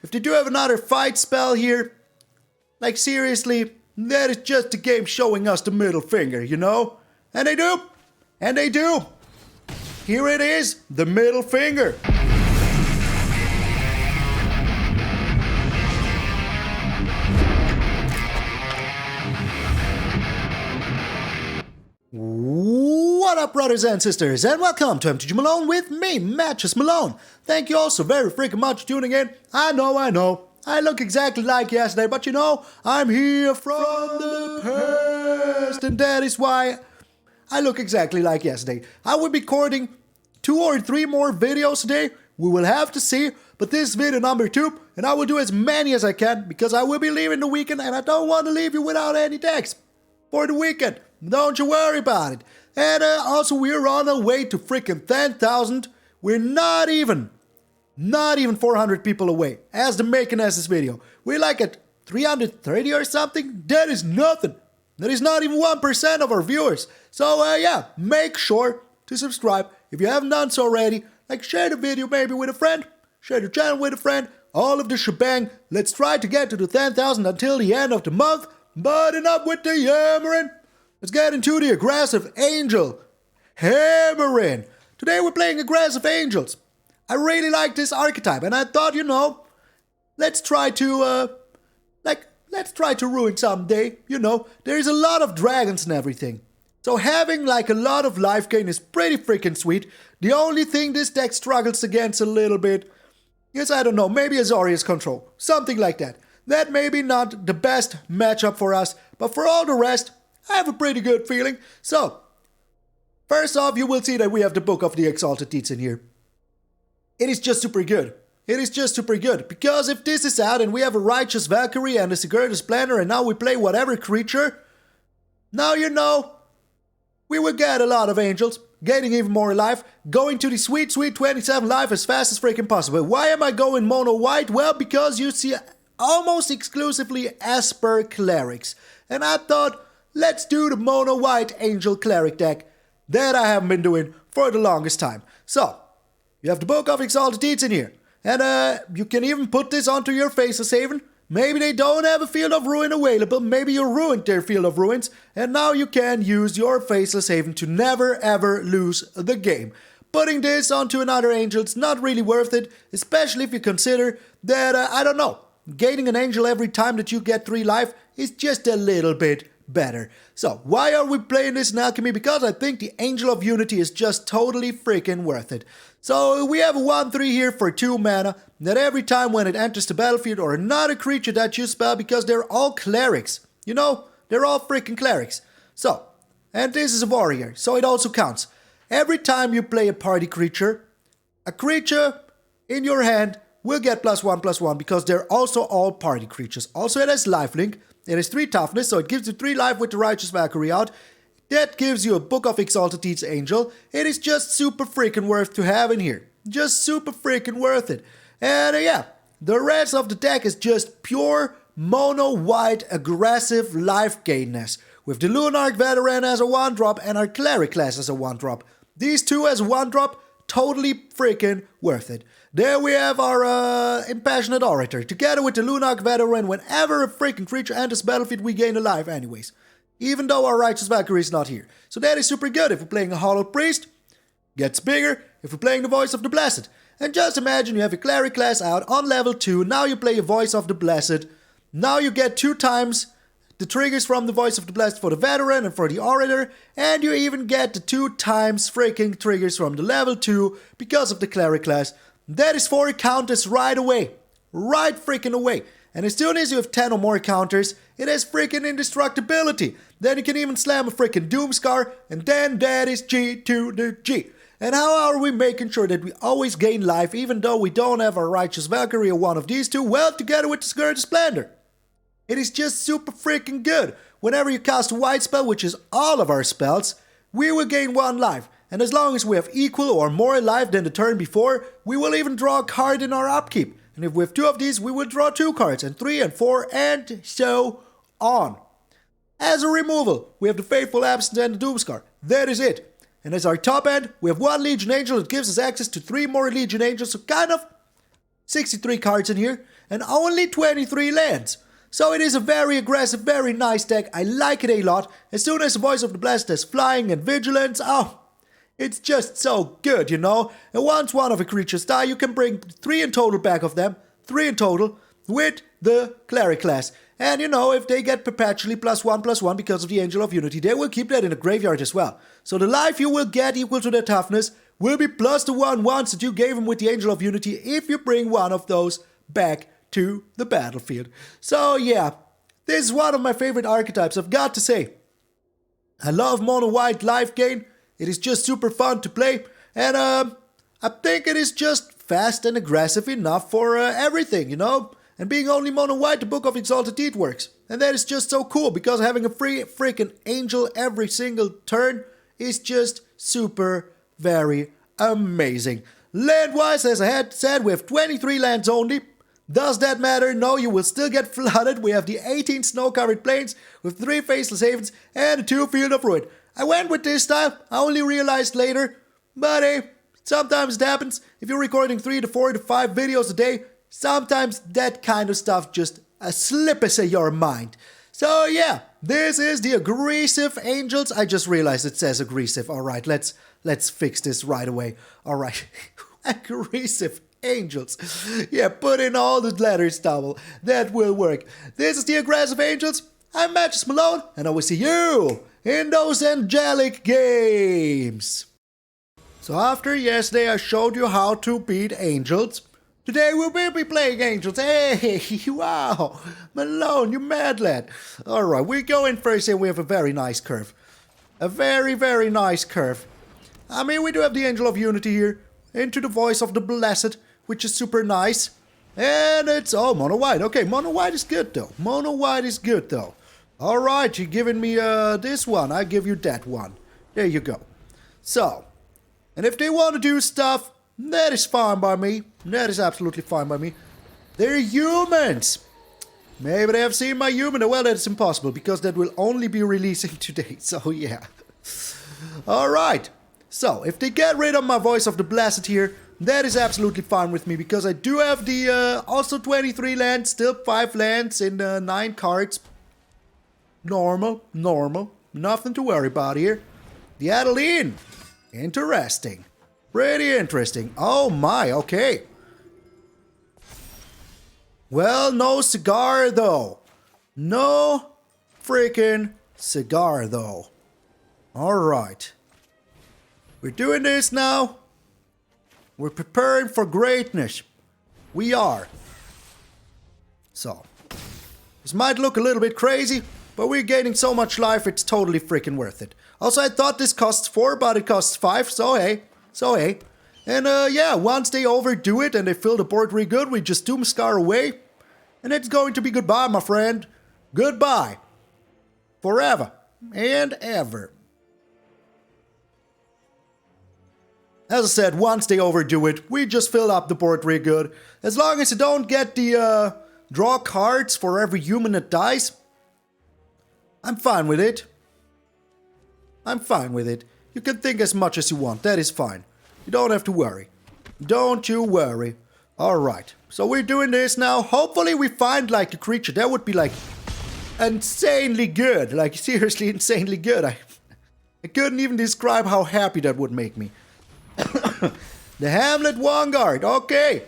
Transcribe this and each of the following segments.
if they do have another fight spell here, like seriously, that is just the game showing us the middle finger, you know? And they do. And they do. Here it is, the middle finger. What up, brothers and sisters, and welcome to MTG Malone with me, Righteous Malone. Thank you all so very freaking much for tuning in. I know, I look exactly like yesterday, but you know, I'm here from the past, and that is why I look exactly like yesterday. I will be recording 2 or 3 more videos today. We will have to see, but this is video number 2, and I will do as many as I can, because I will be leaving the weekend, and I don't want to leave you without any decks for the weekend. Don't you worry about it. And also, we're on our way to freaking 10,000. We're not even 400 people away as the making of this video. We're like at 330 or something. That is nothing. That is not even 1% of our viewers. So yeah, make sure to subscribe if you haven't done so already. Like, share the video maybe with a friend. Share the channel with a friend. All of the shebang. Let's try to get to the 10,000 until the end of the month. But enough with the yammering. Let's get into the aggressive angel hammering. Today we're playing aggressive angels. I really like this archetype, and I thought, you know, let's try to ruin someday. You know, there's a lot of dragons and everything, so having like a lot of life gain is pretty freaking sweet. The only thing this deck struggles against a little bit is, I don't know, maybe Azorius control, something like that. That may be not the best matchup for us, but for all the rest, I have a pretty good feeling. So, first off, you will see that we have the Book of the Exalted Deeds in here. It is just super good. It is just super good. Because if this is out and we have a Righteous Valkyrie and a Sigarda Splendor and now we play whatever creature, now you know, we will get a lot of angels, gaining even more life, going to the sweet 27 life as fast as freaking possible. Why am I going mono white? Well, because you see almost exclusively Esper clerics. And I thought, let's do the mono white angel cleric deck that I haven't been doing for the longest time. So, you have the Book of Exalted Deeds in here. And you can even put this onto your A-Faceless Haven. Maybe they don't have a Field of Ruin available. Maybe you ruined their Field of Ruins. And now you can use your A-Faceless Haven to never ever lose the game. Putting this onto another angel is not really worth it. Especially if you consider that, I don't know, gaining an angel every time that you get 3 life is just a little bit better. So, why are we playing this in Alchemy? Because I think the Angel of Unity is just totally freaking worth it. So, we have a 1/3 here for 2 mana, that every time when it enters the battlefield or another creature that you spell, because they're all clerics. You know, they're all freaking clerics. So, and this is a warrior, so it also counts. Every time you play a party creature, a creature in your hand will get +1/+1 because they're also all party creatures. Also, it has lifelink. It has 3 toughness, so it gives you 3 life with the Righteous Valkyrie out. That gives you a Book of Exalted Deeds Angel. It is just super freaking worth to have in here. Just super freaking worth it. And yeah, the rest of the deck is just pure mono white aggressive life gainness. With the Lunarch Veteran as a 1-drop and our Cleric Class as a 1-drop. These 2 as a 1-drop, totally freaking worth it. There we have our Impassioned Orator. Together with the Lunarch Veteran, whenever a freaking creature enters battlefield, we gain a life anyways. Even though our Righteous Valkyrie is not here. So that is super good. If we're playing a Hallowed Priest, gets bigger. If we're playing the Voice of the Blessed. And just imagine you have a Cleric Class out on level 2. Now you play a Voice of the Blessed. Now you get 2 times the triggers from the Voice of the Blessed for the Veteran and for the Orator. And you even get the 2 times freaking triggers from the level 2 because of the Cleric Class. That is 4 counters right away. Right freaking away. And as soon as you have 10 or more counters, it has freaking indestructibility. Then you can even slam a freaking Doomskar, and then that is G to the G. And how are we making sure that we always gain life even though we don't have a Righteous Valkyrie or one of these 2? Well, together with the Sigarda Splendor. It is just super freaking good. Whenever you cast a white spell, which is all of our spells, we will gain 1 life. And as long as we have equal or more life than the turn before, we will even draw a card in our upkeep. And if we have 2 of these, we will draw 2 cards, and 3 and 4, and so on. As a removal, we have the Fateful Absence and the Doomskar. That is it. And as our top end, we have 1 Legion Angel that gives us access to 3 more Legion Angels, so kind of 63 cards in here. and only 23 lands. So it is a very aggressive, very nice deck. I like it a lot. As soon as the Voice of the Blessed has Flying and Vigilance, oh, it's just so good, you know. And once one of the creatures die, you can bring 3 in total back of them, 3 in total, with the Cleric Class. And you know, if they get perpetually +1/+1 because of the Angel of Unity, they will keep that in the graveyard as well. So the life you will get equal to their toughness will be plus the 1/1 that you gave them with the Angel of Unity if you bring one of those back to the battlefield. So yeah, this is one of my favorite archetypes, I've got to say. I love mono white life gain. It is just super fun to play, and I think it is just fast and aggressive enough for everything, you know? And being only mono white, the Book of Exalted Deed works. And that is just so cool, because having a freaking angel every single turn is just super very amazing. Land-wise, as I had said, we have 23 lands only. Does that matter? No, you will still get flooded. We have the 18 snow-covered plains with 3 Faceless Havens and 2 Field of Ruin. I went with this style, I only realized later, but hey, sometimes it happens. If you're recording 3 to 4 to 5 videos a day, sometimes that kind of stuff just slips in your mind. So yeah, this is the aggressive angels. I just realized it says aggressive. Alright, let's fix this right away. Alright, aggressive angels. Yeah, put in all the letters double. That will work. This is the aggressive angels. I'm MTG Malone, and I will see you in those Angelic Games. So after yesterday I showed you how to beat angels, today we will be playing angels. Hey, wow, Malone, you mad lad. Alright, we go in first and we have a very nice curve. A very, very nice curve. I mean, we do have the Angel of Unity here, into the Voice of the Blessed, which is super nice. And it's, oh, mono white. Okay, mono white is good though. Mono white is good though. Alright, you're giving me this one, I give you that one. There you go. So, and if they want to do stuff, that is fine by me. That is absolutely fine by me. They're humans. Maybe they have seen my human. Well, that is impossible, because that will only be releasing today. So, yeah. Alright. So, if they get rid of my Voice of the Blessed here, that is absolutely fine with me, because I do have the also 23 lands, still 5 lands in 9 cards. Normal. Nothing to worry about here. The Adeline. Interesting. Pretty interesting. Oh my, okay. Well, no cigar though. No freaking cigar though. Alright. We're doing this now. We're preparing for greatness. We are. So, this might look a little bit crazy, but we're gaining so much life, it's totally freaking worth it. Also, I thought this costs 4, but it costs 5, so hey. And yeah, once they overdo it and they fill the board really good, we just Doomskar away. And it's going to be goodbye, my friend. Goodbye. Forever and ever. As I said, once they overdo it, we just fill up the board really good. As long as you don't get the draw cards for every human that dies, I'm fine with it. I'm fine with it. You can think as much as you want, that is fine. You don't have to worry. Don't you worry. Alright, so we're doing this now. Hopefully we find like a creature that would be like insanely good. Like seriously insanely good. I couldn't even describe how happy that would make me. The Hamlet Vanguard, okay.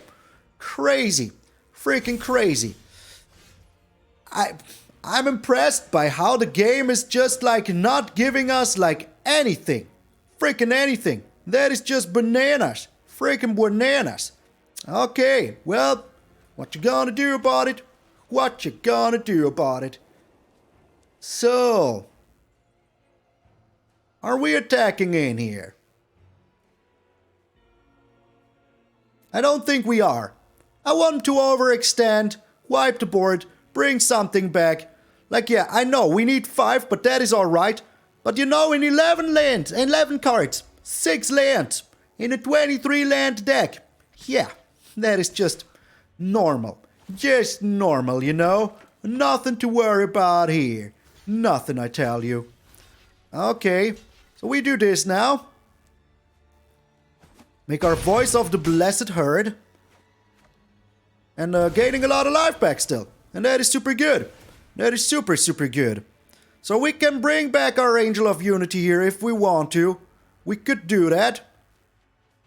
Crazy. Freaking crazy. I'm impressed by how the game is just like not giving us like anything. Freaking anything. That is just bananas. Freaking bananas. Okay, well, what you gonna do about it? What you gonna do about it? So, are we attacking in here? I don't think we are. I want to overextend, wipe the board, bring something back. Like, yeah, I know, we need 5, but that is alright. But you know, in 11 lands, 11 cards, 6 lands, in a 23 land deck. Yeah, that is just normal. Just normal, you know? Nothing to worry about here. Nothing, I tell you. Okay, so we do this now. Make our Voice of the Blessed heard. And gaining a lot of life back still. And that is super good. That is super, super good. So we can bring back our Angel of Unity here if we want to. We could do that.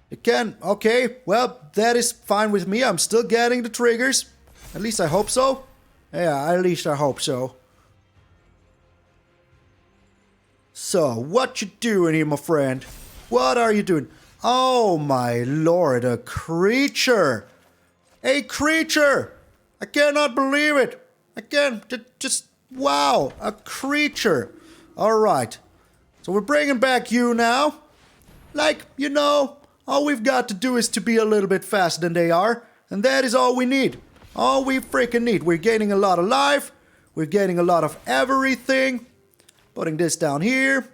It can. Okay, well, that is fine with me. I'm still getting the triggers. At least I hope so. Yeah, at least I hope so. So, what you doing here, my friend? What are you doing? Oh my lord, a creature! A creature! I cannot believe it! I can't, just, wow, a creature! Alright, so we're bringing back you now. Like, you know, all we've got to do is to be a little bit faster than they are, and that is all we need. All we freaking need. We're gaining a lot of life, we're getting a lot of everything. Putting this down here.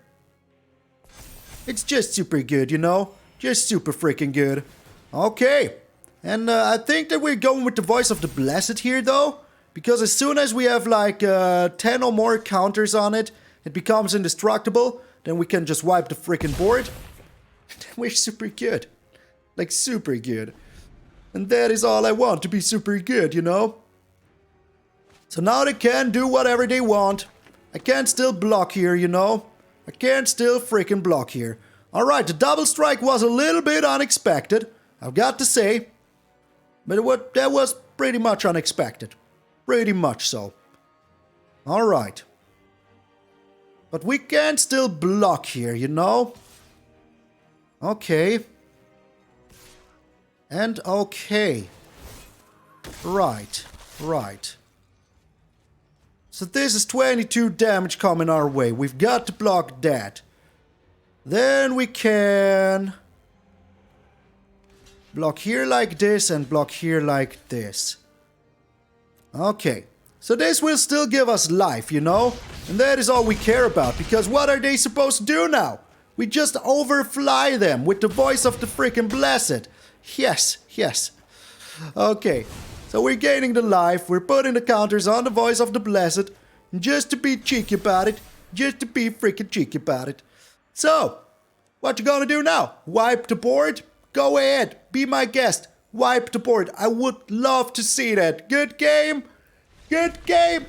It's just super good, you know? Just super freaking good. Okay. And I think that we're going with the Voice of the Blessed here, though. Because as soon as we have like 10 or more counters on it, it becomes indestructible. Then we can just wipe the freaking board. We're super good. Like super good. And that is all I want, to be super good, you know? So now they can do whatever they want. I can still block here, you know? I can still freaking block here. Alright, the double strike was a little bit unexpected, I've got to say. But that was pretty much unexpected. Pretty much so. Alright. But we can still block here, you know? Okay. And okay. Right, right. So this is 22 damage coming our way. We've got to block that. Then we can block here like this and block here like this. Okay. So this will still give us life, you know? And that is all we care about. Because what are they supposed to do now? We just overfly them with the Voice of the freaking Blessed. Yes, yes. Okay. So we're gaining the life, we're putting the counters on the Voice of the Blessed, just to be cheeky about it, just to be freaking cheeky about it. So, what you gonna do now? Wipe the board? Go ahead, be my guest, wipe the board. I would love to see that. Good game, good game.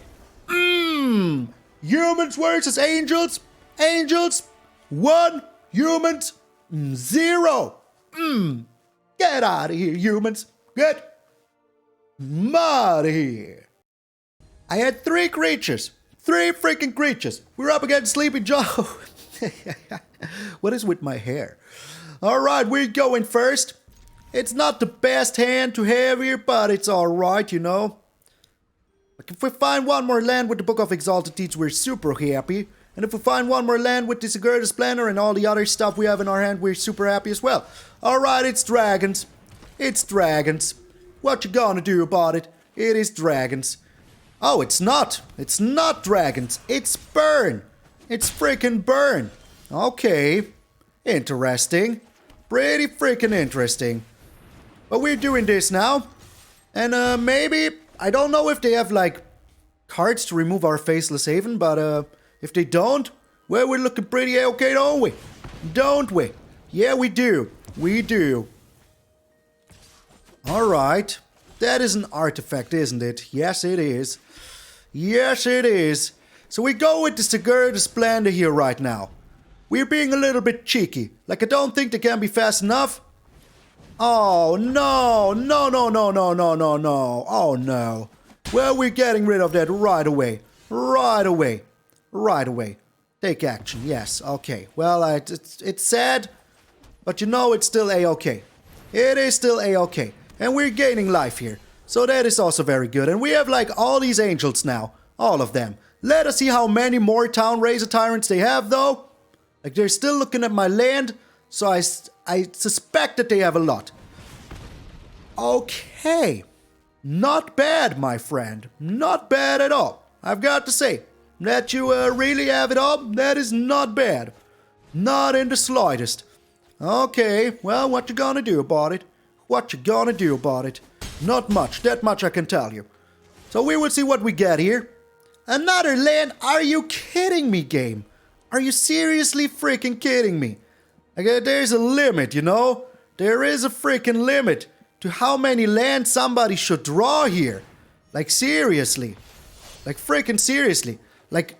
Humans versus angels, angels, 1, humans, 0. Get out of here, humans, good. Out of here. I had 3 creatures. 3 freaking creatures. We're up against Sleepy Joe. What is with my hair? Alright, we're going first. It's not the best hand to have here, but it's alright, you know. Like if we find one more land with the Book of Exalted Deeds, we're super happy. And if we find one more land with the Sigarda, Splendor, and all the other stuff we have in our hand, we're super happy as well. Alright, it's dragons. It's dragons. What you gonna do about it? It is dragons. Oh, it's not. It's not dragons. It's burn. It's freaking burn. Okay. Interesting. Pretty freaking interesting. But we're doing this now. And maybe, I don't know if they have like cards to remove our Faceless Haven, but if they don't, well, we're looking pretty okay, don't we? Don't we? Yeah, we do. We do. Alright. That is an artifact, isn't it? Yes, it is. Yes, it is. So we go with the Sigarda Splendor here right now. We're being a little bit cheeky. Like, I don't think they can be fast enough. Oh, no. No, no, no, no, no, no, no. Oh, no. Well, we're getting rid of that right away. Right away. Right away. Take action. Yes, okay. Well, it's sad, but you know it's still A-okay. It is still A-okay. And we're gaining life here. So that is also very good. And we have like all these angels now. All of them. Let us see how many more Town Razor Tyrants they have though. Like they're still looking at my land. So I suspect that they have a lot. Okay. Not bad, my friend. Not bad at all. I've got to say. That you really have it all. That is not bad. Not in the slightest. Okay. Well, what you gonna do about it? What you gonna do about it? Not much, that much I can tell you. So we will see what we get here. Another land? Are you kidding me, game? Are you seriously freaking kidding me? Okay, there's a limit, you know? There is a freaking limit. to how many lands somebody should draw here. Like seriously. Like freaking seriously. Like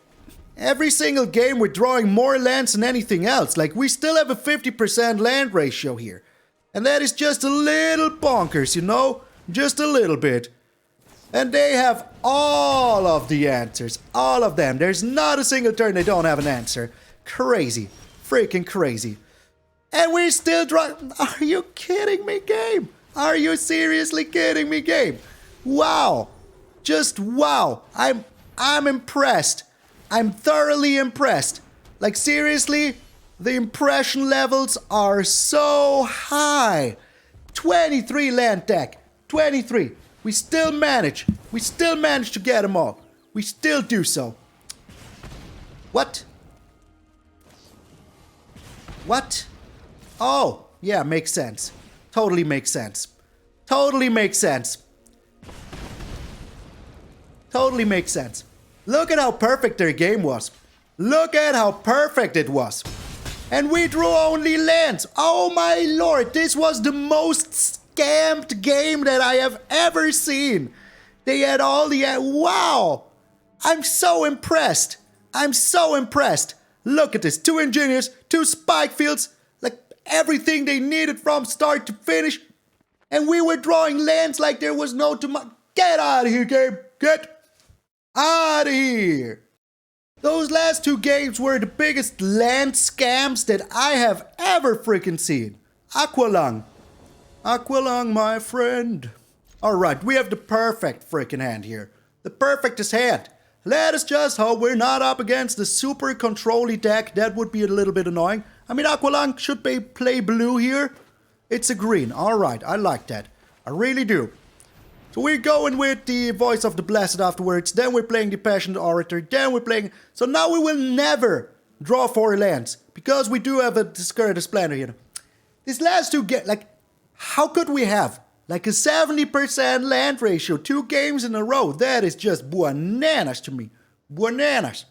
every single game we're drawing more lands than anything else. Like we still have a 50% land ratio here. And that is just a little bonkers, you know? Just a little bit. And they have all of the answers. All of them. There's not a single turn they don't have an answer. Crazy. Freaking crazy. And we're still drawing. Are you kidding me, game? Are you seriously kidding me, game? Wow. Just wow. I'm impressed. I'm thoroughly impressed. Like seriously, the impression levels are so high. 23 land deck. 23. We still manage to get them all. We still do so. What? What? Oh, yeah, makes sense. Totally makes sense. Totally makes sense. Totally makes sense. Look at how perfect their game was. Look at how perfect it was. And we drew only lands. Oh my lord, this was the most scammed game that I have ever seen. They had all the... Wow! I'm so impressed. I'm so impressed. Look at this. 2 engineers, 2 spike fields. Like everything they needed from start to finish. And we were drawing lands like there was no tomorrow. Get out of here, game. Get out of here. Those last 2 games were the biggest land scams that I have ever freaking seen. Aqualung. Aqualung, my friend. Alright, we have the perfect freaking hand here. The perfectest hand. Let us just hope we're not up against the super control-y deck. That would be a little bit annoying. I mean, Aqualung should play blue here. It's a green. Alright, I like that. I really do. So we're going with the Voice of the Blessed afterwards. Then we're playing the Impassioned Orator. Then we're playing... So now we will never draw 4 lands. Because we do have a Sigarda Splendor, you know. These last 2 get... Like, how could we have... Like a 70% land ratio, 2 games in a row? That is just bananas to me. Bananas.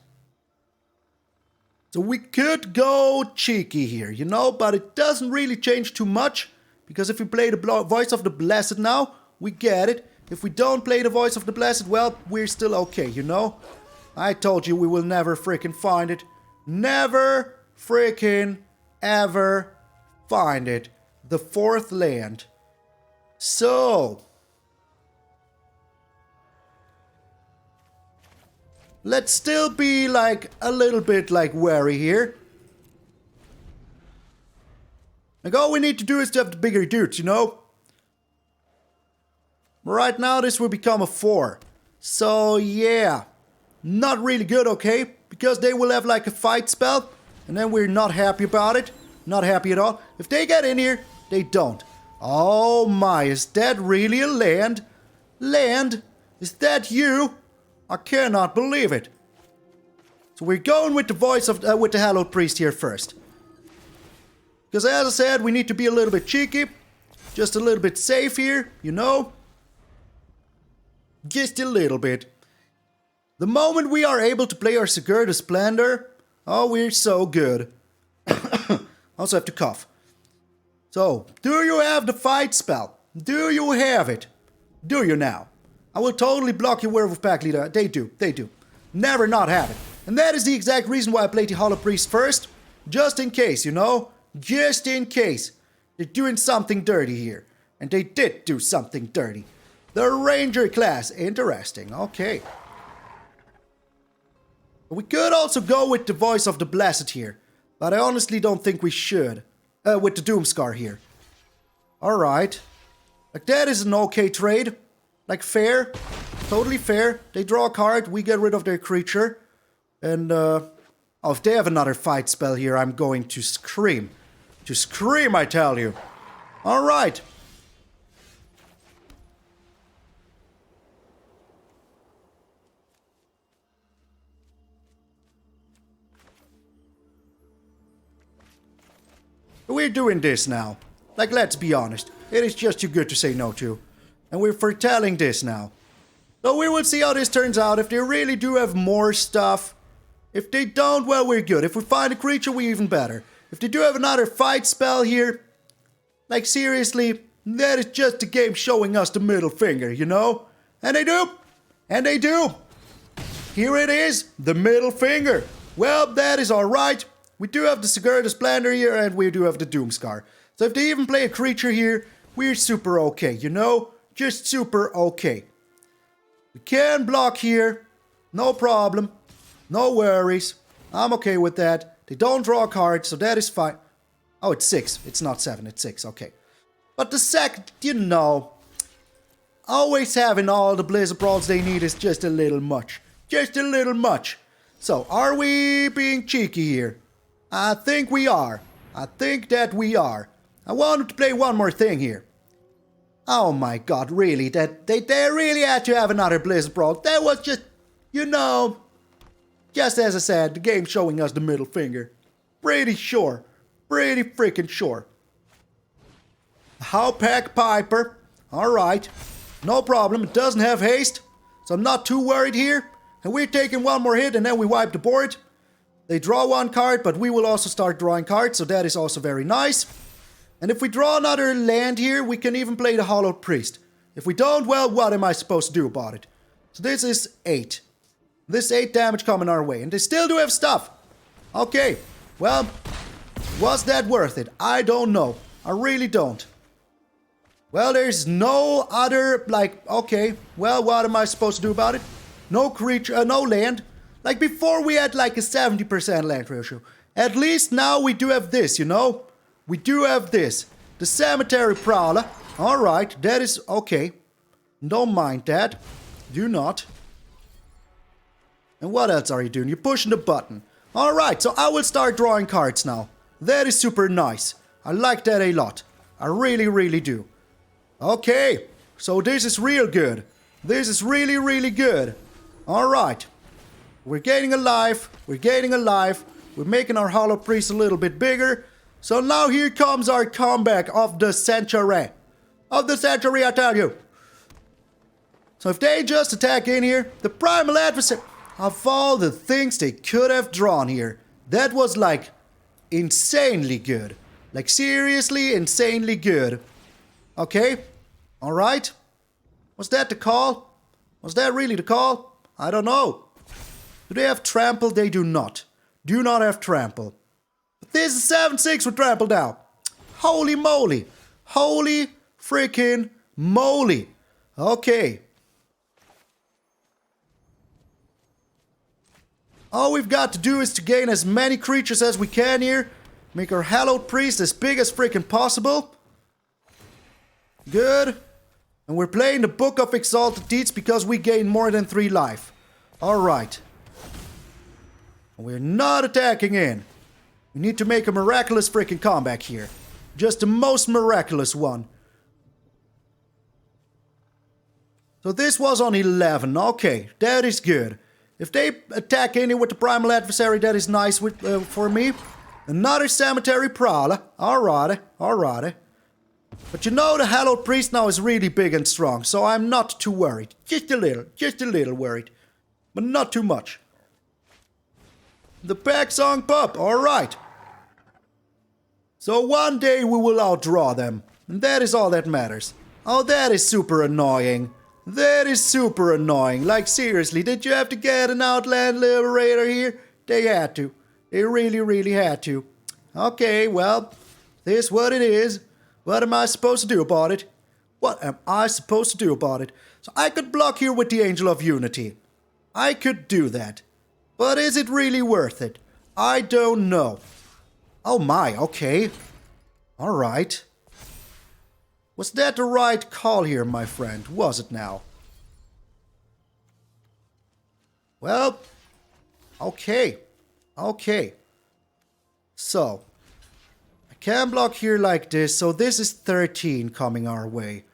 So we could go cheeky here, you know. But it doesn't really change too much. Because if we play the Voice of the Blessed now... We get it. If we don't play the Voice of the Blessed, well, we're still okay, you know? I told you we will never freaking find it. Never freaking ever find it. The 4th land. So. Let's still be like a little bit like wary here. Like all we need to do is to have the bigger dudes, you know? Right now, this will become a 4. So, yeah. Not really good, okay? Because they will have like a fight spell. And then we're not happy about it. Not happy at all. If they get in here, they don't. Oh my, is that really a land? Land? Is that you? I cannot believe it. So we're going with the Voice of... with the Hallowed Priest here first. Because as I said, we need to be a little bit cheeky. Just a little bit safe here, you know? Just a little bit. The moment we are able to play our Sigarda Splendor, oh, we're so good. Also have to cough. So, do you have the fight spell? Do you have it? Do you now? I will totally block your Werewolf Pack Leader. They do. Never not have it. And that is the exact reason why I played the Hallowed Priest first. Just in case, you know? Just in case. They're doing something dirty here. And they did do something dirty. The Ranger class. Interesting. Okay. We could also go with the Voice of the Blessed here. But I honestly don't think we should. With the Doomskar here. Alright. Like that is an okay trade. Like fair. Totally fair. They draw a card. We get rid of their creature. And oh, if they have another fight spell here, I'm going to scream. To scream, I tell you. Alright. We're doing this now. Like, let's be honest. It is just too good to say no to. And we're foretelling this now. So we will see how this turns out. If they really do have more stuff. If they don't, well, we're good. If we find a creature, we're even better. If they do have another fight spell here. Like, seriously, That is just the game showing us the middle finger, you know? And they do. And they do. Here it is, the middle finger. Well, that is alright. We do have the Sigarda Splendor here, and we do have the Doomskar. So if they even play a creature here, we're super okay, you know? Just super okay. We can block here. No problem. No worries. I'm okay with that. They don't draw a card, so that is fine. Oh, it's 6. It's not 7, it's 6, okay. But the second, you know, always having all the Blizzard Brawls they need is just a little much. Just a little much. So, are we being cheeky here? I think we are. I think that we are. I wanted to play one more thing here. Oh my god, really? That they really had to have another Blizzard Brawl. That was just, you know, just as I said, the game showing us the middle finger. Pretty sure. Pretty freaking sure. Howpack Piper. Alright. No problem. It doesn't have haste. So I'm not too worried here. And we're taking one more hit and then we wipe the board. They draw one card, but we will also start drawing cards. So that is also very nice. And if we draw another land here, we can even play the Hallowed Priest. If we don't, well, what am I supposed to do about it? So this is 8. This is 8 damage coming our way. And they still do have stuff. Okay. Well, was that worth it? I don't know. I really don't. Well, there's no other, like, okay, well, what am I supposed to do about it? No creature, no land. Like, before we had, like, a 70% land ratio. At least now we do have this, you know? We do have this. The Cemetery Prowler. Alright, that is okay. Don't mind that. Do not. And what else are you doing? You're pushing the button. Alright, so I will start drawing cards now. That is super nice. I like that a lot. I really, really do. Okay, so this is real good. This is really, really good. Alright. We're gaining a life. We're gaining a life. We're making our Hallowed Priest a little bit bigger. So now here comes our comeback of the century. Of the century, I tell you. So if they just attack in here, the Primal Adversary, of all the things they could have drawn here, that was like insanely good. Like seriously insanely good. Okay, alright. Was that the call? Was that really the call? I don't know. Do they have trample? They do not. Do not have trample. But this is 7-6 with trample now. Holy moly. Holy freaking moly. Okay. All we've got to do is to gain as many creatures as we can here. Make our Hallowed Priest as big as freaking possible. Good. And we're playing the Book of Exalted Deeds because we gain more than 3 life. Alright. We're not attacking in. We need to make a miraculous freaking comeback here. Just the most miraculous one. So this was on 11. Okay, that is good. If they attack in with the Primal Adversary, that is nice for me. Another Cemetery Prowler. Alrighty, alrighty. But you know the Hallowed Priest now is really big and strong, so I'm not too worried. Just a little worried. But not too much. The Pack Song Pup, alright. So one day we will outdraw them. And that is all that matters. Oh, that is super annoying. That is super annoying. Like seriously, did you have to get an Outland Liberator here? They had to. They really, really had to. Okay, well, this is what it is. What am I supposed to do about it? What am I supposed to do about it? So I could block here with the Angel of Unity. I could do that. But is it really worth it? I don't know. Oh my, okay. Alright. Was that the right call here, my friend? Was it now? Well, okay. Okay. So, I can block here like this, so this is 13 coming our way.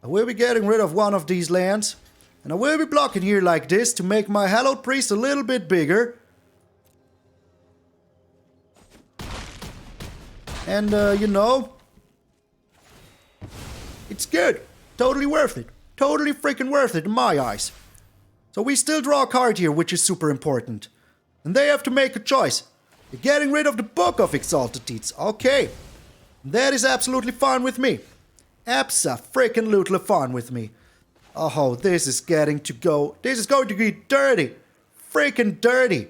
I will be getting rid of one of these lands, and I will be blocking here like this to make my Hallowed Priest a little bit bigger. And, you know, it's good. Totally worth it. Totally freaking worth it in my eyes. So we still draw a card here, which is super important. And they have to make a choice. They're getting rid of the Book of Exalted Deeds. Okay. That is absolutely fine with me. Abso-freaking-lutely fine with me. Oh, this is getting to go. This is going to be dirty. Freaking dirty.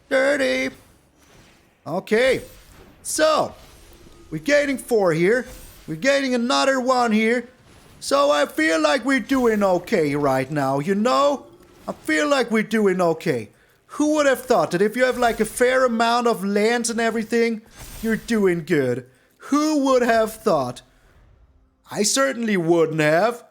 Dirty. Okay. So, we're gaining 4 here. We're gaining another 1 here. So I feel like we're doing okay right now, you know? I feel like we're doing okay. Who would have thought that if you have like a fair amount of lands and everything, you're doing good? Who would have thought? I certainly wouldn't have.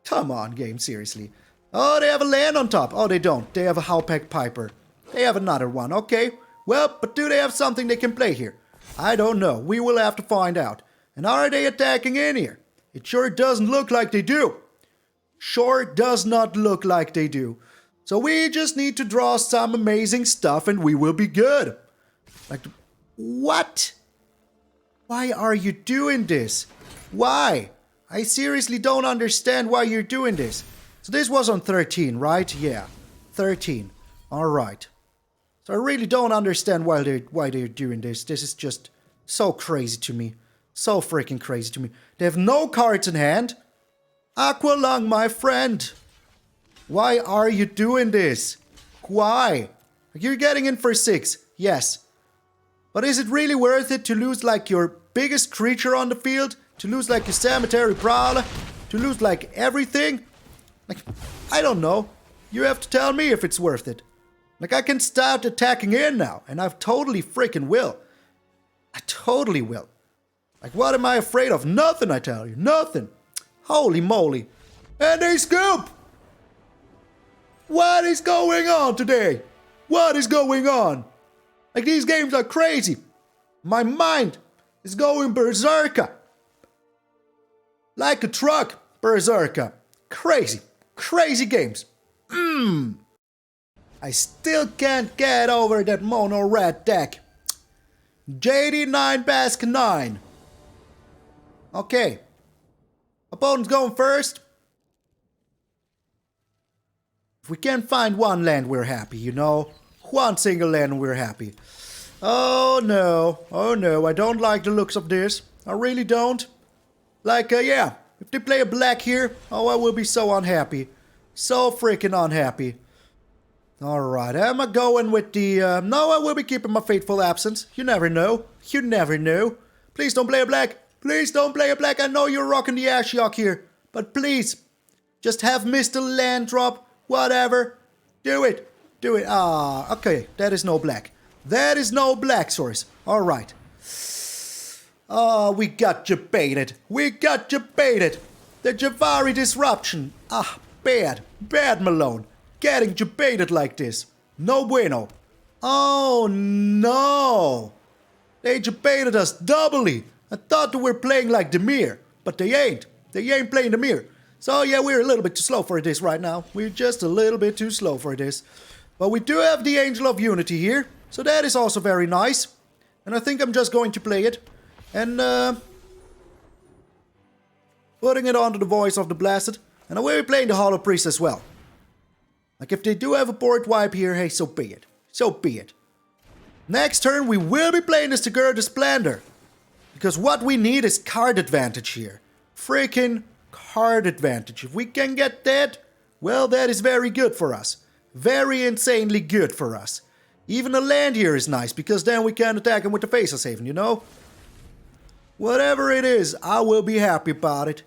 Come on, game, seriously. Oh, they have a land on top. Oh, they don't. They have a Howpack Piper. They have another one. Okay. Well, but do they have something they can play here? I don't know. We will have to find out. And are they attacking in here? It sure doesn't look like they do. Sure does not look like they do. So we just need to draw some amazing stuff and we will be good. Like, what? Why are you doing this? Why? I seriously don't understand why you're doing this. So this was on 13, right? Yeah, 13. All right. So I really don't understand why they're doing this. This is just so crazy to me. So freaking crazy to me. They have no cards in hand. Aqualung, my friend. Why are you doing this? Why? You're getting in for 6. Yes. But is it really worth it to lose like your biggest creature on the field? To lose like your Cemetery Prowler? To lose like everything? Like, I don't know. You have to tell me if it's worth it. Like, I can start attacking in now. And I totally freaking will. I totally will. Like, what am I afraid of? Nothing, I tell you. Nothing. Holy moly. And they scoop! What is going on today? What is going on? Like, these games are crazy. My mind is going berserker. Like a truck, berserker. Crazy. Crazy games. I still can't get over that mono red deck. JD9 Basque 9. Okay. Opponent's going first. If we can find one land, we're happy, you know? One single land, we're happy. Oh no. Oh no, I don't like the looks of this. I really don't. Like, yeah. If they play a black here, oh, I will be so unhappy. So freaking unhappy. Alright, am I going with the... no, I will be keeping my Fateful Absence. You never know. You never know. Please don't play a black. Please don't play a black. I know you're rocking the Ashiok here. But please, just have Mr. Land Drop. Whatever. Do it. Do it. Ah, okay. That is no black. That is no black source. Alright. Oh, we got you baited. We got you baited. The Javari Disruption. Ah, bad. Bad, Malone. Getting you baited like this. No bueno. Oh, no. They baited us doubly. I thought they were playing like Demir, but they ain't. They ain't playing Demir. So yeah, we're a little bit too slow for this right now. We're just a little bit too slow for this. But we do have the Angel of Unity here, so that is also very nice. And I think I'm just going to play it. And putting it onto the Voice of the Blasted. And I will be playing the Hallowed Priest as well. Like, if they do have a board wipe here, hey, so be it. So be it. Next turn, we will be playing the Sigarda Splendor. Because what we need is card advantage here. Freaking card advantage. If we can get that, well, that is very good for us. Very insanely good for us. Even a land here is nice, because then we can attack him with the A-Faceless Haven, you know? Whatever it is, I will be happy about it.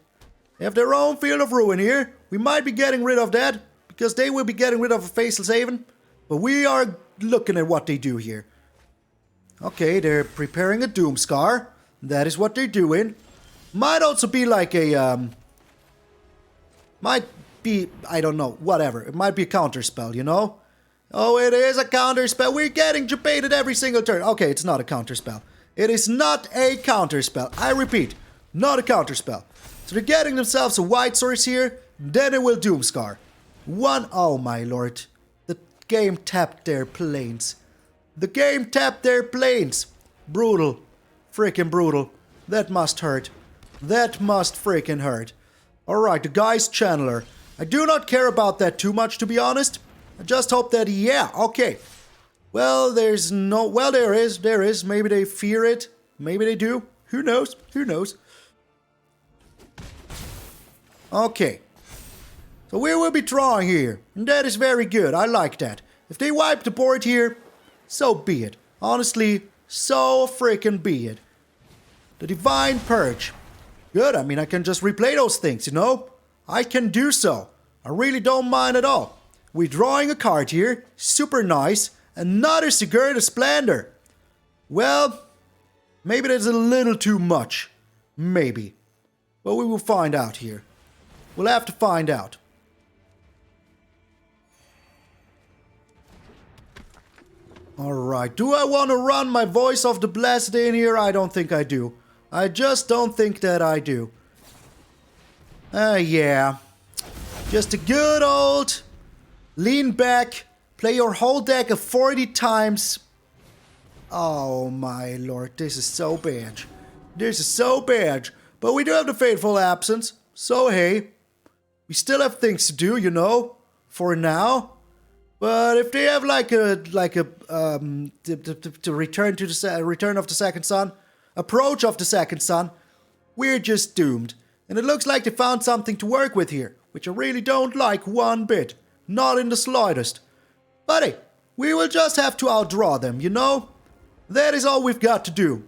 They have their own Field of Ruin here. We might be getting rid of that, because they will be getting rid of a A-Faceless Haven. But we are looking at what they do here. Okay, they're preparing a Doomskar. That is what they're doing. Might also be like a, might be, I don't know, whatever. It might be a counterspell, you know? Oh, it is a counterspell. We're getting debated every single turn. Okay, it's not a counterspell. It is not a counterspell. I repeat, not a counterspell. So they're getting themselves a white source here. Then it will Doomskar. Oh my lord. The game tapped their planes. The game tapped their planes. Brutal. Freaking brutal. That must hurt. That must freaking hurt. Alright, the guy's Channeler. I do not care about that too much, to be honest. I just hope that, yeah, okay. Well, there's no... Well, there is. Maybe they fear it. Maybe they do. Who knows? Who knows? Okay. So we will be drawing here. And that is very good. I like that. If they wipe the board here, so be it. Honestly, so freaking be it. The Divine Purge. Good, I mean, I can just replay those things, you know? I can do so. I really don't mind at all. We're drawing a card here. Super nice. Another Sigarda Splendor. Well, maybe that's a little too much. Maybe. But we will find out here. We'll have to find out. Alright, do I want to run my Voice of the Blessed in here? I don't think I do. I just don't think that I do. Yeah. Just a good old lean back, play your whole deck 40 times. Oh my lord, this is so bad. This is so bad. But we do have the Fateful Absence, so hey. We still have things to do, you know, for now. But if they have to return to the Return of the Second Sun, Approach of the Second Sun, we're just doomed. And it looks like they found something to work with here, which I really don't like one bit. Not in the slightest. But hey, we will just have to outdraw them, you know? That is all we've got to do.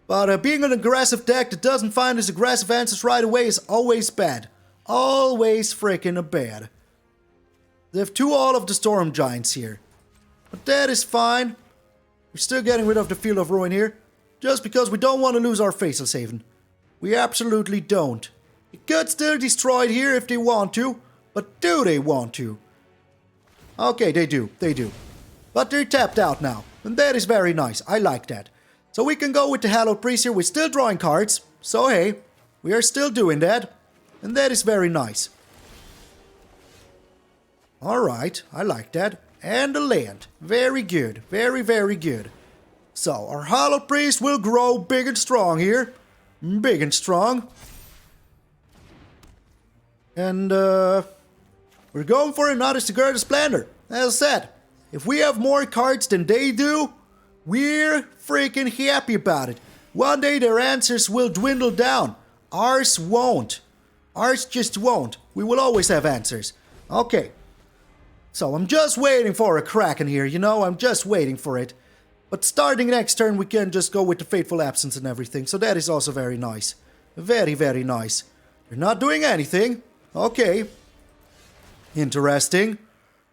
But being an aggressive deck that doesn't find its aggressive answers right away is always bad. Always freaking bad. They have two all of the Storm Giants here. But that is fine. We're still getting rid of the Field of Ruin here. Just because we don't want to lose our A-Faceless Haven. We absolutely don't. It could still destroy it here if they want to. But do they want to? Okay, they do. They do. But they're tapped out now. And that is very nice. I like that. So we can go with the Hallowed Priest here. We're still drawing cards. So hey, we are still doing that. And that is very nice. Alright, I like that. And the land. Very good. Very, very good. So, our Hallowed Priest will grow big and strong here. Big and strong. And, we're going for another Sigarda Splendor. As I said, if we have more cards than they do, we're freaking happy about it. One day their answers will dwindle down. Ours won't. Ours just won't. We will always have answers. Okay. So I'm just waiting for a Kraken here, you know? I'm just waiting for it. But starting next turn, we can just go with the Fateful Absence and everything. So that is also very nice. Very, very nice. You're not doing anything. Okay. Interesting.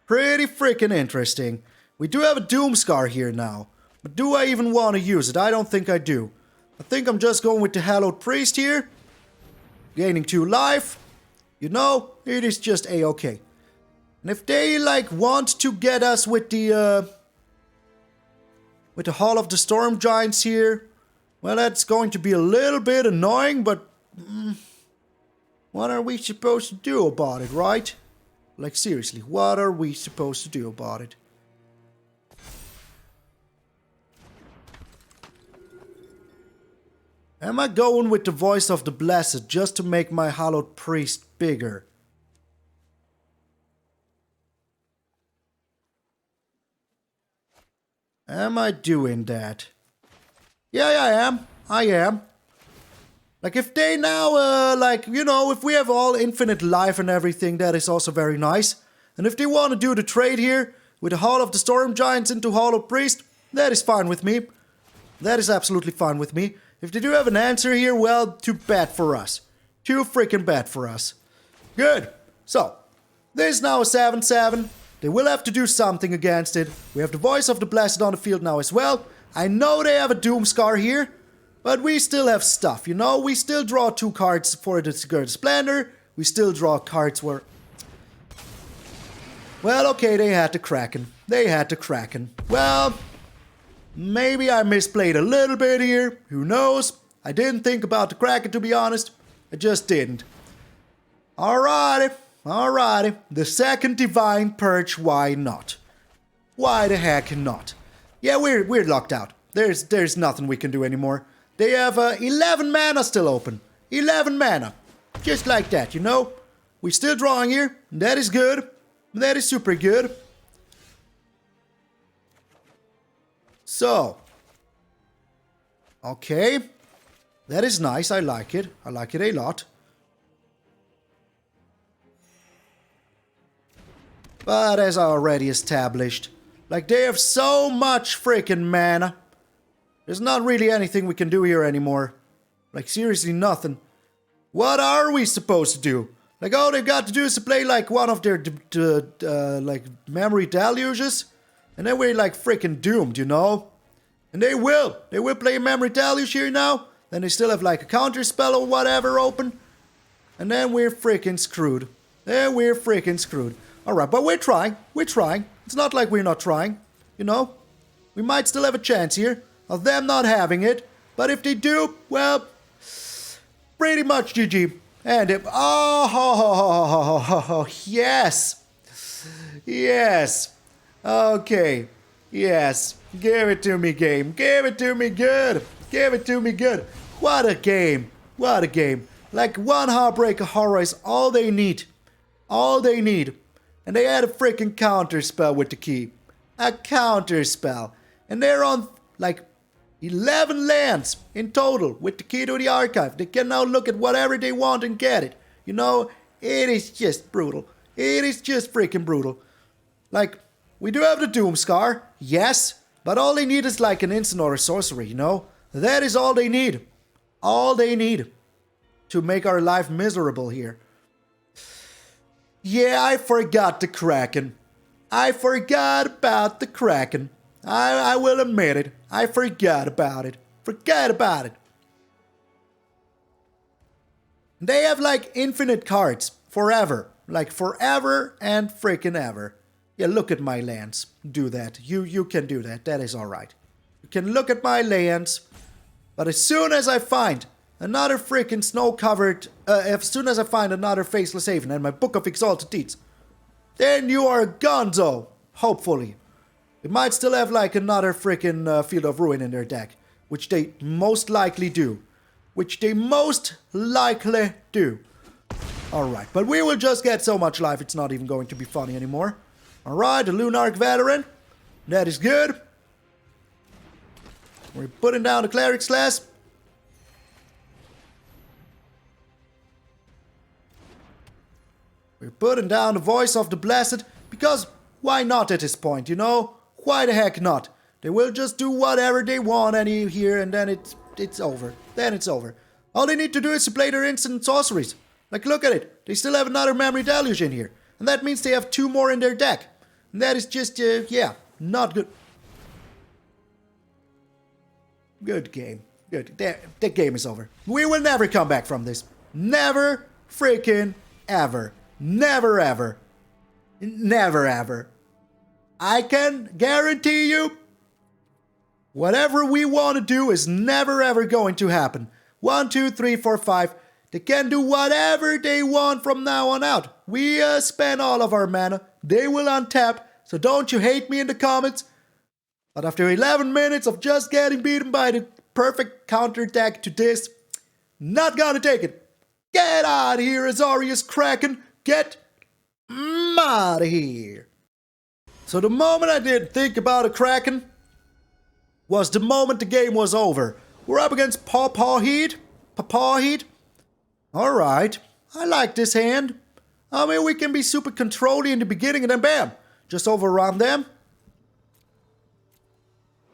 Pretty freaking interesting. We do have a Doomskar here now. But do I even want to use it? I don't think I do. I think I'm just going with the Hallowed Priest here. Gaining 2 life. You know, it is just A-okay. And if they, like, want to get us with the Hall of the Storm Giants here, well, that's going to be a little bit annoying, but what are we supposed to do about it, right? Like, seriously, what are we supposed to do about it? Am I going with the Voice of the Blessed just to make my Hallowed Priest bigger? Am I doing that? Yeah, I am. I am. Like, if they now, like, you know, if we have all infinite life and everything, that is also very nice. And if they want to do the trade here, with the Hall of the Storm Giants into Hallowed Priest, that is fine with me. That is absolutely fine with me. If they do have an answer here, well, too bad for us. Too freaking bad for us. Good. So, there's now a 7/7. They will have to do something against it. We have the Voice of the Blessed on the field now as well. I know they have a Doomskar here, but we still have stuff, you know? We still draw 2 cards for the Sigarda Splendor. We still draw cards where... Well, okay, they had the Kraken. They had the Kraken. Well, maybe I misplayed a little bit here. Who knows? I didn't think about the Kraken, to be honest. I just didn't. Alrighty. Alrighty, the second Divine Purge, why not? Why the heck not? Yeah, we're locked out. There's nothing we can do anymore. They have 11 mana still open. 11 mana. Just like that, you know? We're still drawing here. That is good. That is super good. So. Okay. That is nice. I like it. I like it a lot. But as I already established, like they have so much freaking mana. There's not really anything we can do here anymore. Like seriously nothing. What are we supposed to do? Like all they've got to do is to play like one of their like memory deluges. And then we're like freaking doomed, you know? And they will. They will play a memory deluge here now. Then they still have like a counter spell or whatever open. And then we're freaking screwed. Then we're freaking screwed. Alright, but we're trying. We're trying. It's not like we're not trying. You know? We might still have a chance here of them not having it. But if they do, well, pretty much GG. And if... Oh, yes. Yes. Okay. Yes. Give it to me, game. Give it to me good. Give it to me good. What a game. What a game. Like one Heartbreaker Horror is all they need. All they need. And they had a freaking counter spell with the key. A counter spell. And they're on like 11 lands in total with the key to the archive. They can now look at whatever they want and get it. You know, it is just brutal. It is just freaking brutal. Like, we do have the Doomskar, yes, but all they need is like an instant or a sorcery, you know? That is all they need. All they need to make our life miserable here. Yeah, I forgot the Kraken. I forgot about the Kraken. I will admit it. I forgot about it. Forget about it. They have like infinite cards. Forever. Like forever and freaking ever. Yeah, look at my lands. Do that. You can do that. That is alright. You can look at my lands. But as soon as I find another freaking snow-covered... as soon as I find another Faceless Haven and my Book of Exalted Deeds, then you are a gonzo. Hopefully. They might still have like another freaking Field of Ruin in their deck. Which they most likely do. Which they most likely do. Alright, but we will just get so much life, it's not even going to be funny anymore. Alright, the Lunarch Veteran. That is good. We're putting down the Cleric Class. We're putting down the Voice of the Blessed. Because why not at this point, you know? Why the heck not? They will just do whatever they want here and then it's over. Then it's over. All they need to do is to play their instant sorceries. Like, look at it. They still have another Memory Deluge in here. And that means they have 2 more in their deck. And that is just, yeah, not good. Good game. Good. That game is over. We will never come back from this. Never freaking ever. Never ever. Never ever. I can guarantee you, whatever we want to do is never ever going to happen. 1, 2, 3, 4, 5. They can do whatever they want from now on out. We spend all of our mana. They will untap. So don't you hate me in the comments. But after 11 minutes of just getting beaten by the perfect counter deck to this, not gonna take it. Get out of here, Azorius Kraken. Get out of here. So the moment I did think about a Kraken was the moment the game was over. We're up against Pawpaw Heat. Pawpaw Heat. Alright, I like this hand. I mean, we can be super controlly in the beginning and then bam, just overrun them.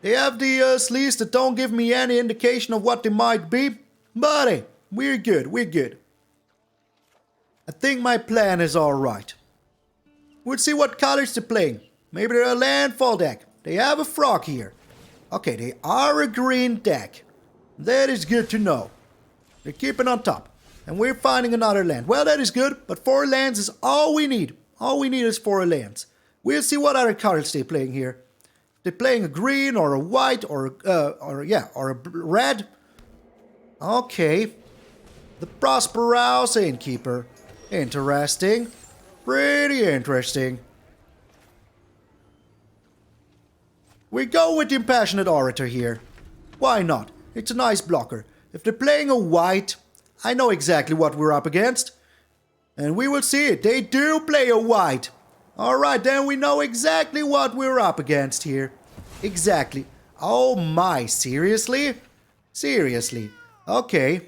They have the sleeves that don't give me any indication of what they might be. But hey, we're good, we're good. I think my plan is alright. We'll see what colors they're playing. Maybe they're a landfall deck. They have a frog here. Okay, they are a green deck. That is good to know. They're keeping on top. And we're finding another land. Well, that is good, but 4 lands is all we need. All we need is 4 lands. We'll see what other colors they're playing here. They're playing a green or a white or a red. Okay. The Prosperous Innkeeper. Interesting. Pretty interesting. We go with the Impassioned Orator here. Why not? It's a nice blocker. If they're playing a white, I know exactly what we're up against. And we will see it. They do play a white. Alright, then we know exactly what we're up against here. Exactly. Oh my, seriously? Seriously. Okay.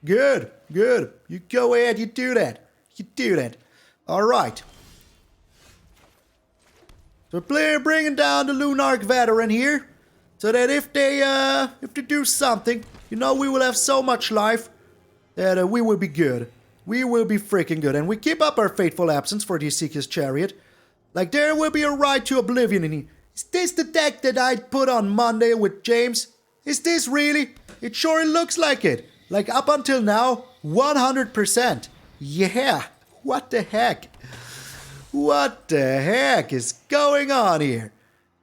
Good, good. You go ahead, you do that. You do that. Alright. So we're bringing down the Lunarch Veteran here. So that if they do something, you know, we will have so much life that we will be good. We will be freaking good. And we keep up our Fateful Absence for the Seeker's Chariot. Like, there will be a Ride to Oblivion in here. Is this the deck that I put on Monday with James? Is this really? It sure looks like it. Like, up until now, 100%. Yeah, what the heck? What the heck is going on here?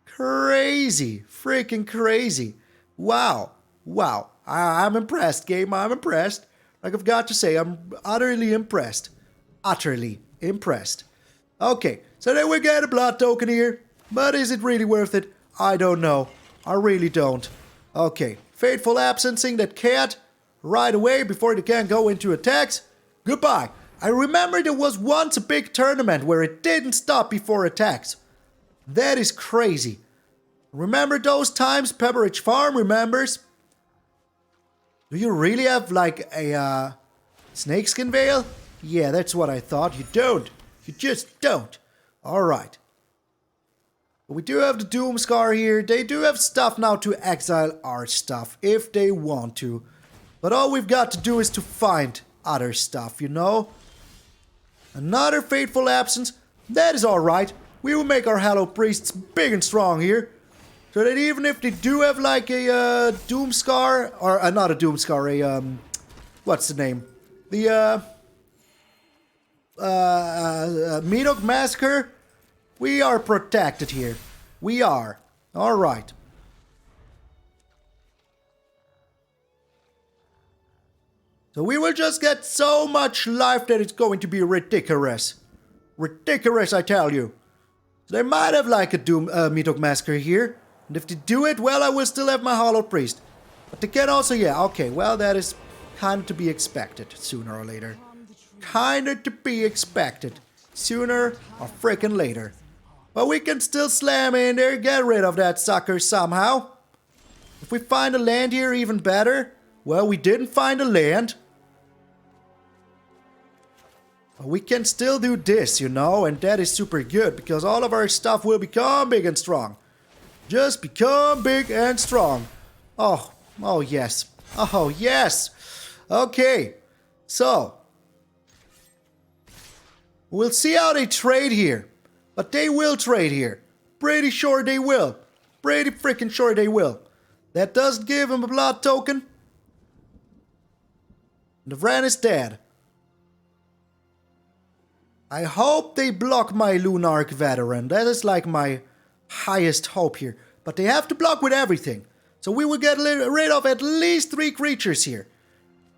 Crazy. Freaking crazy. Wow. Wow. I'm impressed, game. I'm impressed. Like, I've got to say, I'm utterly impressed. Utterly impressed. Okay, so then we get a blood token here. But is it really worth it? I don't know. I really don't. Okay, Fateful Absencing that cat right away before they can go into attacks. Goodbye. I remember there was once a big tournament where it didn't stop before attacks. That is crazy. Remember those times Pepperidge Farm remembers? Do you really have like a snakeskin veil? Yeah, that's what I thought. You don't. You just don't. Alright. But we do have the Doomskar here. They do have stuff now to exile our stuff if they want to. But all we've got to do is to find other stuff, you know? Another Fateful Absence. That is alright. We will make our Hallowed Priests big and strong here. So that even if they do have like a Doomskar, or not a Doomskar, what's the name? The MtgA Massacre, we are protected here. We are. Alright. So we will just get so much life that it's going to be ridiculous. Ridiculous, I tell you. So they might have like a MtgA Massacre here. And if they do it, well, I will still have my Hallowed Priest. But they can also, yeah, okay, well, that is kind of to be expected sooner or later. Kinda to be expected. Sooner or frickin' later. But we can still slam in there, get rid of that sucker somehow. If we find a land here, even better. Well, we didn't find a land. But we can still do this, you know, and that is super good. Because all of our stuff will become big and strong. Just become big and strong. Oh, oh yes. Oh, yes. Okay, so. We'll see how they trade here. But they will trade here. Pretty sure they will. Pretty freaking sure they will. That doesn't give him a blood token. The Vran is dead. I hope they block my Lunarch Veteran. That is like my highest hope here. But they have to block with everything. So we will get rid of at least 3 creatures here.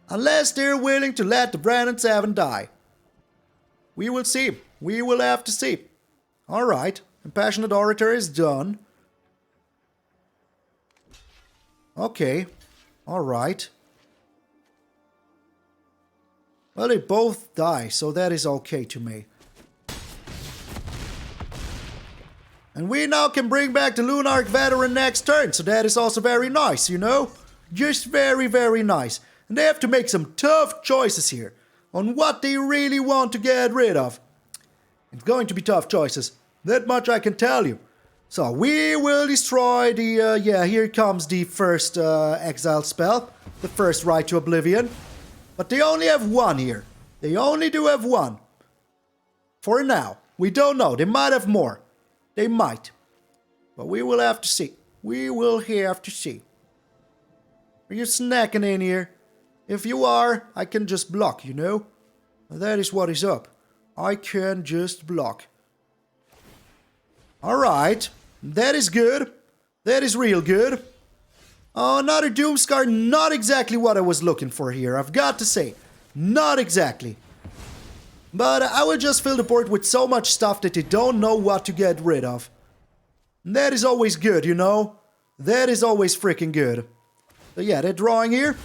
Unless they're willing to let the Brandon 7 die. We will see. We will have to see. Alright. Impassioned Orator is done. Okay. Alright. Well, they both die, so that is okay to me. And we now can bring back the Lunarch Veteran next turn, so that is also very nice, you know? Just very, very nice. And they have to make some tough choices here on what they really want to get rid of. It's going to be tough choices. That much I can tell you. So we will destroy the, yeah, here comes the first exile spell. The first Ride to Oblivion. But they only have 1 here. They only do have 1. For now. We don't know. They might have more. They might. But we will have to see. We will have to see. Are you snacking in here? If you are, I can just block, you know? That is what is up. I can just block. Alright. That is good. That is real good. Oh, another Doomskar. Not exactly what I was looking for here, I've got to say. Not exactly. But I will just fill the board with so much stuff that they don't know what to get rid of. And that is always good, you know? That is always freaking good. So yeah, they're drawing here.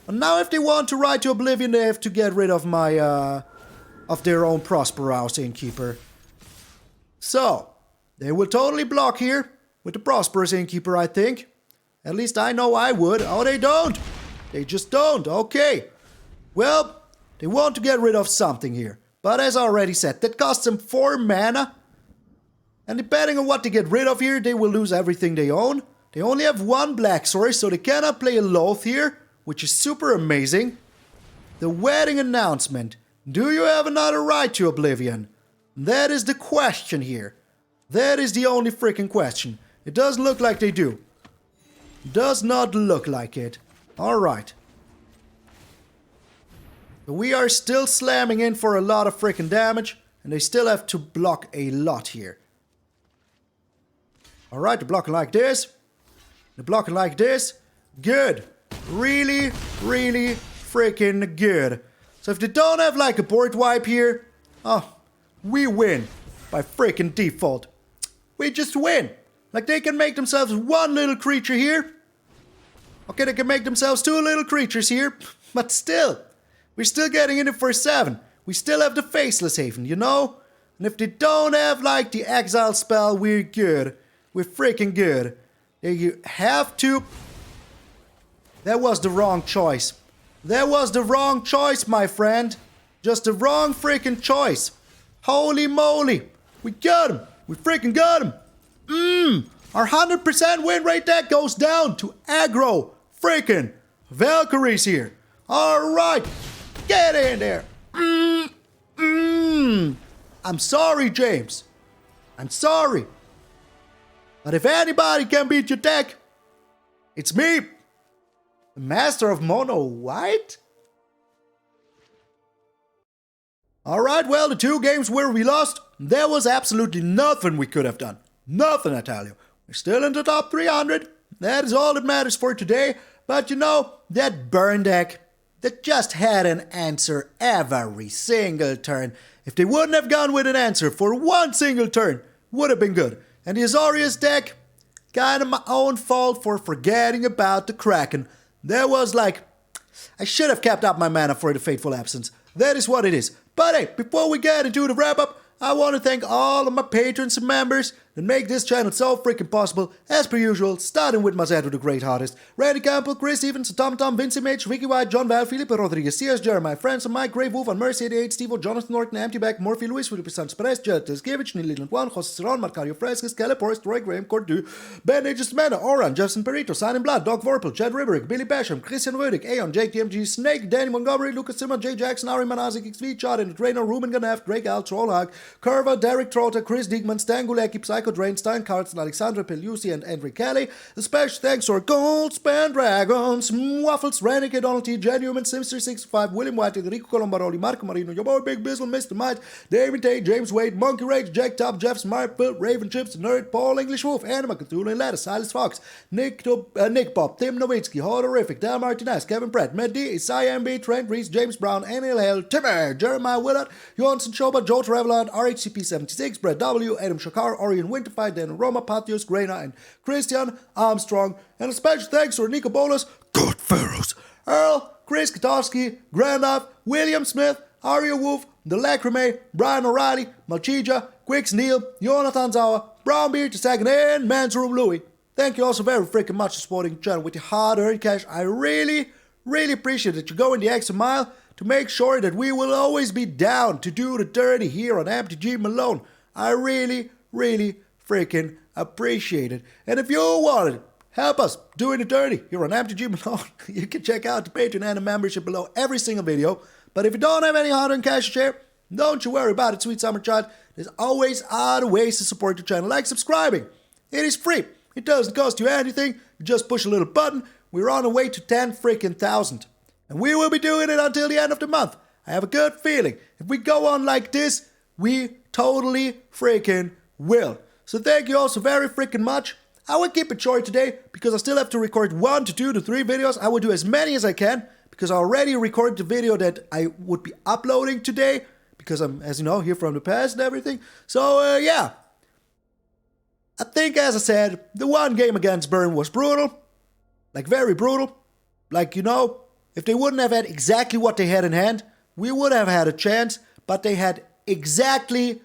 And now if they want to Ride to Oblivion, they have to get rid of my, of their own Prosperous Innkeeper. So, they will totally block here with the Prosperous Innkeeper, I think. At least I know I would. Oh, they don't. They just don't. Okay. Well, they want to get rid of something here. But as I already said, that costs them 4 mana. And depending on what they get rid of here, they will lose everything they own. They only have 1 black source, so they cannot play a Loath here, which is super amazing. The wedding announcement. Do you have another right to Oblivion? That is the question here. That is the only freaking question. It doesn't look like they do. Does not look like it. Alright. We are still slamming in for a lot of freaking damage, and they still have to block a lot here. Alright, they're blocking like this. They're blocking like this. Good. Really, really freaking good. So if they don't have like a board wipe here, oh, we win by freaking default. We just win. Like they can make themselves 1 little creature here. Okay, they can make themselves 2 little creatures here, but still, we're still getting in it for 7. We still have the Faceless Haven, you know? And if they don't have like the exile spell, we're good. We're freaking good. You have to... That was the wrong choice. That was the wrong choice, my friend. Just the wrong freaking choice. Holy moly. We got him. We freaking got him. Our 100% win rate that goes down to aggro freaking Valkyries here. Alright. Get in there. I'm sorry, James. I'm sorry. But if anybody can beat your deck, it's me. The master of mono white? Alright, well, the 2 games where we lost, there was absolutely nothing we could have done. Nothing, I tell you. We're still in the top 300. That is all that matters for today. But you know, that burn deck, that just had an answer every single turn. If they wouldn't have gone with an answer for 1 single turn, would have been good. And the Azorius deck, kind of my own fault for forgetting about the Kraken. There was like, I should have kept up my mana for the Fateful Absence. That is what it is. But hey, before we get into the wrap up, I want to thank all of my patrons and members that make this channel so freaking possible, as per usual, starting with Mazeto the Great Artist, Randy Campbell, Chris Stevens, Tom Tom, Vincent Mage, Vicky White, John Val, Felipe Rodriguez, C.S. Jeremiah, Francis, Mike, Grave Wolf, and Mercy 88, Steve, Jonathan Norton, MtgA, Morphe, Luis, Felipe Sanchez Perez, Jared Teskevich, Neil Leland Juan, Jose Ceron, Marcario Fresquez, Kelly Porst, Roy Graham, Cordu, Ben Aegis Amanda, Oran, Justin Perito, Simon Blood, Doc Vorpal, Chad Riberick, Billy Basham, Christian Rödig, Aeon, Jake DMG, Snake, Danny Montgomery, Lucas Zimmer, Jay Jackson, Ari Manazik, XV, Chad, and the Trainer, Ruben Ganef, Drake Al, Trollhag, Curva, Derek Trotter, Chris Diekman, Stan Gulecki, Psycho Drain, Stein Carlson, Alexandra Pelusi, and Andrew Kelly. A special thanks to our Goldspan Dragons, Waffles, Renegade, Donald T, Genuine, Simster65, William White, Enrico Colombaroli, Marco Marino, your boy Big Bizzle, Mr. Might, David Tate, James Wade, Monkey Rage, Jack Top, Jeff Smart, Bill, Raven Chips, Nerd, Paul, English Wolf, Anima, Cthulhu, and Lattice, Silas Fox, Nick Bob, Tim Nowitzki, Horrific, Del Martinez, Kevin Pratt, Matt D, Isaiah MB, Trent Reese, James Brown, Anil Hale, Timmer, Jeremiah Willard, Johansson Schober, Joe Travelant, RHCP76, Brett W, Adam Shakar, Orion Winterfight, Dan Roma, Patios, Grena, and Christian Armstrong. And a special thanks to Nico Bolas, God Pharaohs, Earl, Chris Katowski, Grandaf, William Smith, Aria Wolf, The Lacrime, Brian O'Reilly, Malchija, Quicks Neil, Jonathan Zawa, Brownbeard, the second, and Man's Room Louie. Thank you also very freaking much for supporting the channel with your hard-earned cash. I really appreciate that you're going the extra mile to make sure that we will always be down to do the dirty here on MTG Malone. I really freaking appreciate it. And if you want to help us doing the dirty here on MTG Malone, you can check out the Patreon and the membership below every single video. But if you don't have any hard-earned cash to share, don't you worry about it, sweet summer child. There's always other ways to support the channel, like subscribing. It is free. It doesn't cost you anything. You just push a little button. We're on our way to 10 freaking thousand. And we will be doing it until the end of the month. I have a good feeling. If we go on like this, we totally freaking will. So thank you all so very freaking much. I will keep it short today because I still have to record 1 to 2 to 3 videos. I will do as many as I can because I already recorded the video that I would be uploading today because I'm, as you know, here from the past and everything. So yeah. I think, as I said, the 1 game against Burn was brutal. Like, very brutal. Like, you know, if they wouldn't have had exactly what they had in hand, we would have had a chance. But they had exactly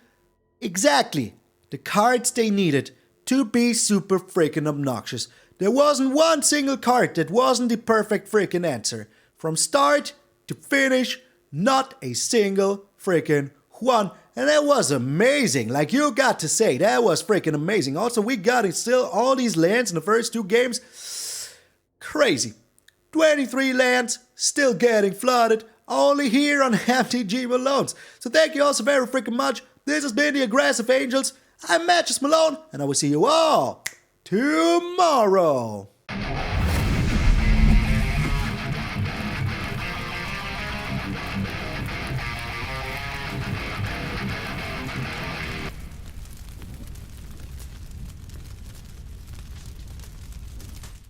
the cards they needed to be super freaking obnoxious. There wasn't one single card that wasn't the perfect freaking answer. From start to finish, not a single freaking one. And that was amazing. Like, you got to say, that was freaking amazing. Also, we got still all these lands in the first 2 games. Crazy. 23 lands, still getting flooded, only here on MTG Malone's. So thank you all so very freaking much. This has been the Aggressive Angels. I'm MTG Malone, and I will see you all tomorrow.